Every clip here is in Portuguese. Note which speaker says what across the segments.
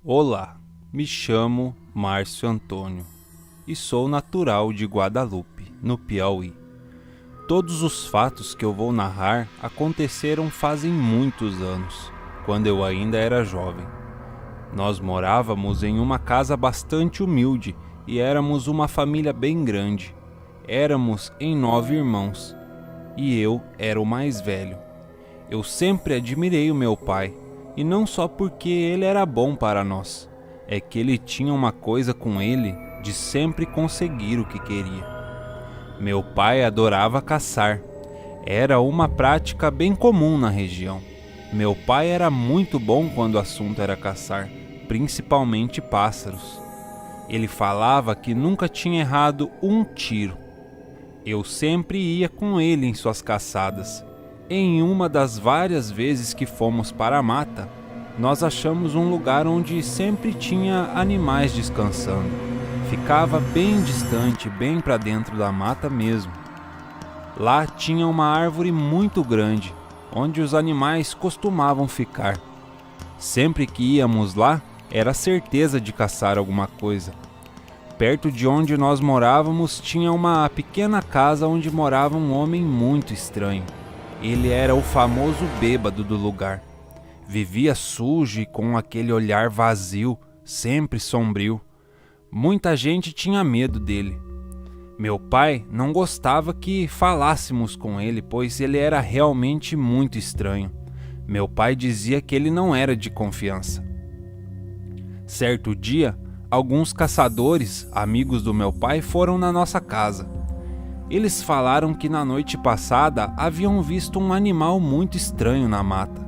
Speaker 1: Olá, me chamo Márcio Antônio e sou natural de Guadalupe, no Piauí. Todos os fatos que eu vou narrar aconteceram fazem muitos anos, quando eu ainda era jovem. Nós morávamos em uma casa bastante humilde e éramos uma família bem grande. Éramos em 9 irmãos e eu era o mais velho. Eu sempre admirei o meu pai, e não só porque ele era bom para nós, é que ele tinha uma coisa com ele de sempre conseguir o que queria. Meu pai adorava caçar. Era uma prática bem comum na região. Meu pai era muito bom quando o assunto era caçar, principalmente pássaros. Ele falava que nunca tinha errado um tiro. Eu sempre ia com ele em suas caçadas. Em uma das várias vezes que fomos para a mata, nós achamos um lugar onde sempre tinha animais descansando. Ficava bem distante, bem para dentro da mata mesmo. Lá tinha uma árvore muito grande, onde os animais costumavam ficar. Sempre que íamos lá, era certeza de caçar alguma coisa. Perto de onde nós morávamos tinha uma pequena casa onde morava um homem muito estranho. Ele era o famoso bêbado do lugar. Vivia sujo e com aquele olhar vazio, sempre sombrio. Muita gente tinha medo dele. Meu pai não gostava que falássemos com ele, pois ele era realmente muito estranho. Meu pai dizia que ele não era de confiança. Certo dia, alguns caçadores, amigos do meu pai, foram na nossa casa. Eles falaram que na noite passada haviam visto um animal muito estranho na mata.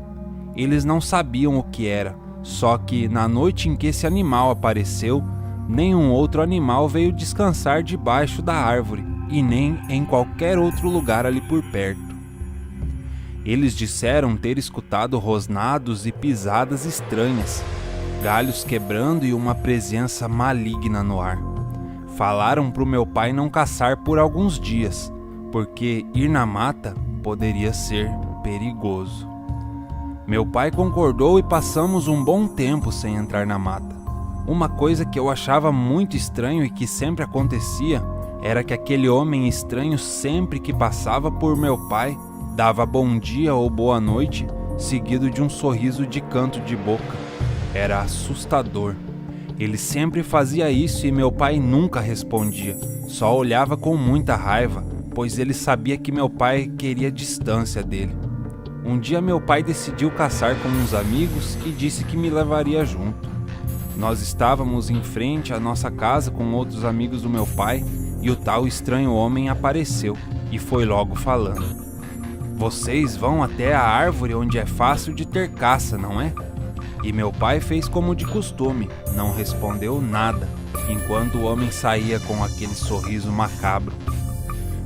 Speaker 1: Eles não sabiam o que era, só que na noite em que esse animal apareceu, nenhum outro animal veio descansar debaixo da árvore e nem em qualquer outro lugar ali por perto. Eles disseram ter escutado rosnados e pisadas estranhas, galhos quebrando e uma presença maligna no ar. Falaram para o meu pai não caçar por alguns dias, porque ir na mata poderia ser perigoso. Meu pai concordou e passamos um bom tempo sem entrar na mata. Uma coisa que eu achava muito estranho e que sempre acontecia era que aquele homem estranho, sempre que passava por meu pai, dava bom dia ou boa noite, seguido de um sorriso de canto de boca. Era assustador. Ele sempre fazia isso e meu pai nunca respondia, só olhava com muita raiva, pois ele sabia que meu pai queria distância dele. Um dia meu pai decidiu caçar com uns amigos e disse que me levaria junto. Nós estávamos em frente à nossa casa com outros amigos do meu pai e o tal estranho homem apareceu e foi logo falando: "Vocês vão até a árvore onde é fácil de ter caça, não é?" E meu pai fez como de costume, não respondeu nada, enquanto o homem saía com aquele sorriso macabro.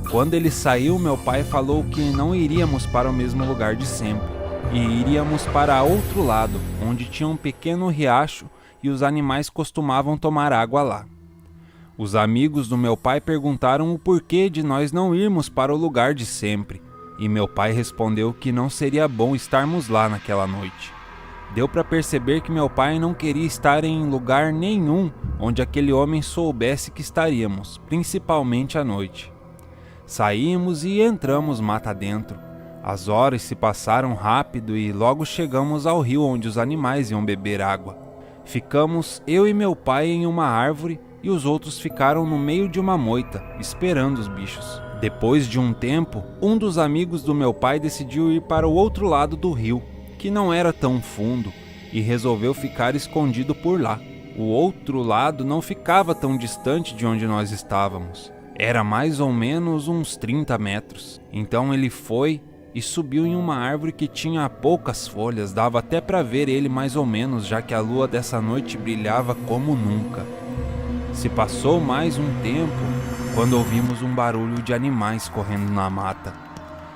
Speaker 1: Quando ele saiu, meu pai falou que não iríamos para o mesmo lugar de sempre, e iríamos para outro lado, onde tinha um pequeno riacho e os animais costumavam tomar água lá. Os amigos do meu pai perguntaram o porquê de nós não irmos para o lugar de sempre, e meu pai respondeu que não seria bom estarmos lá naquela noite. Deu para perceber que meu pai não queria estar em lugar nenhum onde aquele homem soubesse que estaríamos, principalmente à noite. Saímos e entramos mata dentro. As horas se passaram rápido e logo chegamos ao rio onde os animais iam beber água. Ficamos eu e meu pai em uma árvore e os outros ficaram no meio de uma moita, esperando os bichos. Depois de um tempo, um dos amigos do meu pai decidiu ir para o outro lado do rio, que não era tão fundo, e resolveu ficar escondido por lá. O outro lado não ficava tão distante de onde nós estávamos. Era mais ou menos uns 30 metros. Então ele foi e subiu em uma árvore que tinha poucas folhas, dava até para ver ele mais ou menos, já que a lua dessa noite brilhava como nunca. Se passou mais um tempo, quando ouvimos um barulho de animais correndo na mata.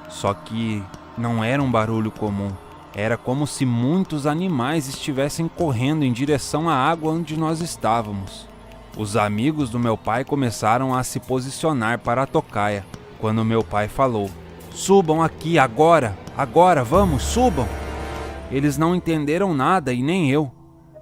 Speaker 1: Só que não era um barulho comum. Era como se muitos animais estivessem correndo em direção à água onde nós estávamos. Os amigos do meu pai começaram a se posicionar para a tocaia, quando meu pai falou: "Subam aqui, agora, vamos, subam!" Eles não entenderam nada e nem eu.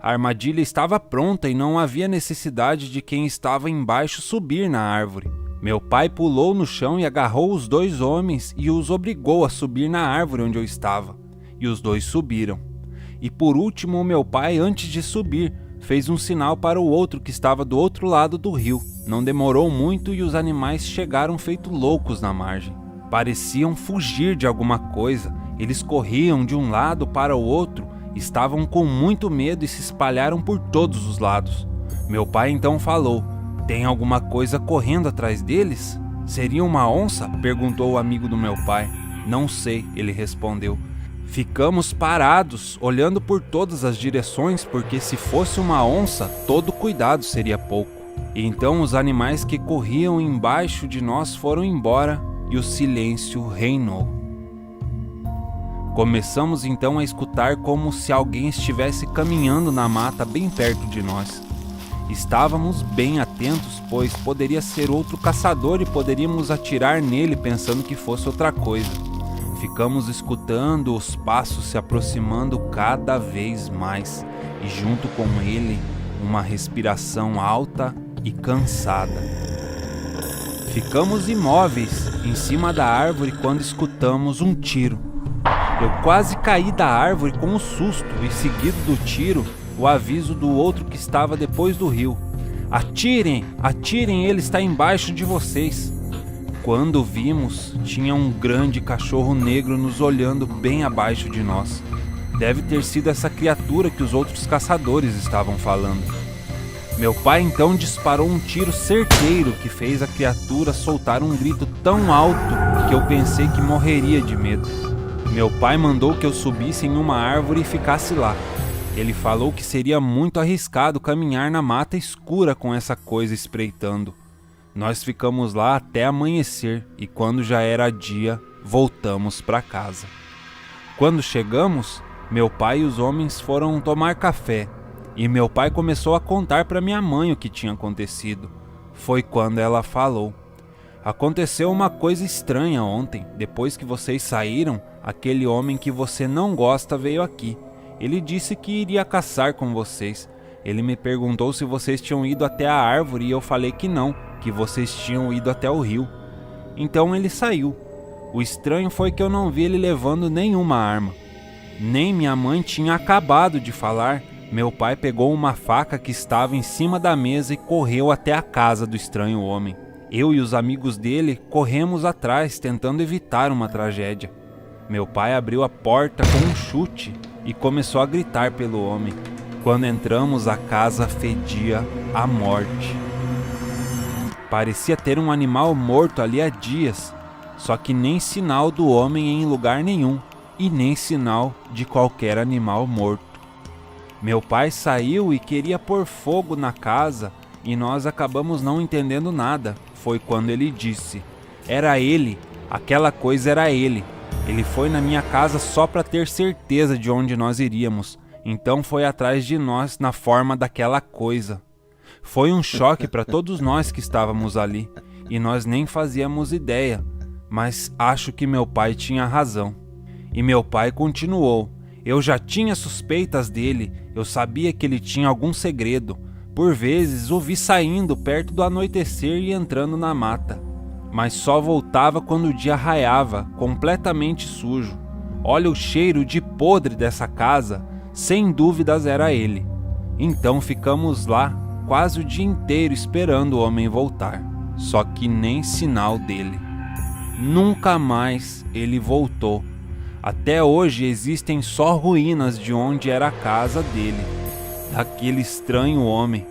Speaker 1: A armadilha estava pronta e não havia necessidade de quem estava embaixo subir na árvore. Meu pai pulou no chão e agarrou os 2 homens e os obrigou a subir na árvore onde eu estava. E os 2 subiram. E por último, meu pai, antes de subir, fez um sinal para o outro que estava do outro lado do rio. Não demorou muito e os animais chegaram feito loucos na margem. Pareciam fugir de alguma coisa. Eles corriam de um lado para o outro, estavam com muito medo e se espalharam por todos os lados. Meu pai então falou: "Tem alguma coisa correndo atrás deles? Seria uma onça?" perguntou o amigo do meu pai. "Não sei", ele respondeu. Ficamos parados, olhando por todas as direções, porque se fosse uma onça, todo cuidado seria pouco. E então os animais que corriam embaixo de nós foram embora e o silêncio reinou. Começamos então a escutar como se alguém estivesse caminhando na mata bem perto de nós. Estávamos bem atentos, pois poderia ser outro caçador e poderíamos atirar nele pensando que fosse outra coisa. Ficamos escutando os passos se aproximando cada vez mais e junto com ele uma respiração alta e cansada. Ficamos imóveis em cima da árvore quando escutamos um tiro. Eu quase caí da árvore com um susto e seguido do tiro, o aviso do outro que estava depois do rio: "Atirem, atirem, ele está embaixo de vocês." Quando vimos, tinha um grande cachorro negro nos olhando bem abaixo de nós. Deve ter sido essa criatura que os outros caçadores estavam falando. Meu pai então disparou um tiro certeiro que fez a criatura soltar um grito tão alto que eu pensei que morreria de medo. Meu pai mandou que eu subisse em uma árvore e ficasse lá. Ele falou que seria muito arriscado caminhar na mata escura com essa coisa espreitando. Nós ficamos lá até amanhecer e quando já era dia, voltamos para casa. Quando chegamos, meu pai e os homens foram tomar café e meu pai começou a contar para minha mãe o que tinha acontecido. Foi quando ela falou: "Aconteceu uma coisa estranha ontem. Depois que vocês saíram, aquele homem que você não gosta veio aqui. Ele disse que iria caçar com vocês. Ele me perguntou se vocês tinham ido até a árvore e eu falei que não, que vocês tinham ido até o rio. Então ele saiu. O estranho foi que eu não vi ele levando nenhuma arma. Nem minha mãe tinha acabado de falar. Meu pai pegou uma faca que estava em cima da mesa e correu até a casa do estranho homem. Eu e os amigos dele corremos atrás, tentando evitar uma tragédia. Meu pai abriu a porta com um chute e começou a gritar pelo homem. Quando entramos, a casa fedia a morte. Parecia ter um animal morto ali há dias, só que nem sinal do homem em lugar nenhum, e nem sinal de qualquer animal morto. Meu pai saiu e queria pôr fogo na casa, e nós acabamos não entendendo nada. Foi quando ele disse: "Era ele, aquela coisa era ele. Ele foi na minha casa só para ter certeza de onde nós iríamos. Então foi atrás de nós na forma daquela coisa." Foi um choque para todos nós que estávamos ali, e nós nem fazíamos ideia, mas acho que meu pai tinha razão. E meu pai continuou: "Eu já tinha suspeitas dele, eu sabia que ele tinha algum segredo. Por vezes o vi saindo perto do anoitecer e entrando na mata, mas só voltava quando o dia raiava, completamente sujo. Olha o cheiro de podre dessa casa, sem dúvidas era ele." Então ficamos lá quase o dia inteiro esperando o homem voltar, só que nem sinal dele. Nunca mais ele voltou. Até hoje existem só ruínas de onde era a casa dele, daquele estranho homem.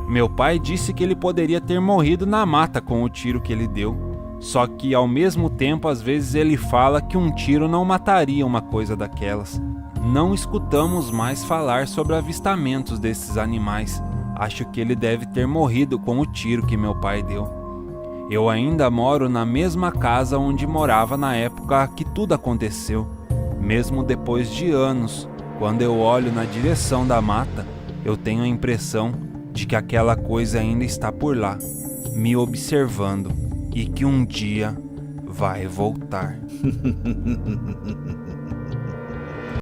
Speaker 1: Meu pai disse que ele poderia ter morrido na mata com o tiro que ele deu, só que ao mesmo tempo às vezes ele fala que um tiro não mataria uma coisa daquelas. Não escutamos mais falar sobre avistamentos desses animais. Acho que ele deve ter morrido com o tiro que meu pai deu. Eu ainda moro na mesma casa onde morava na época que tudo aconteceu. Mesmo depois de anos, quando eu olho na direção da mata, eu tenho a impressão de que aquela coisa ainda está por lá, me observando, e que um dia vai voltar.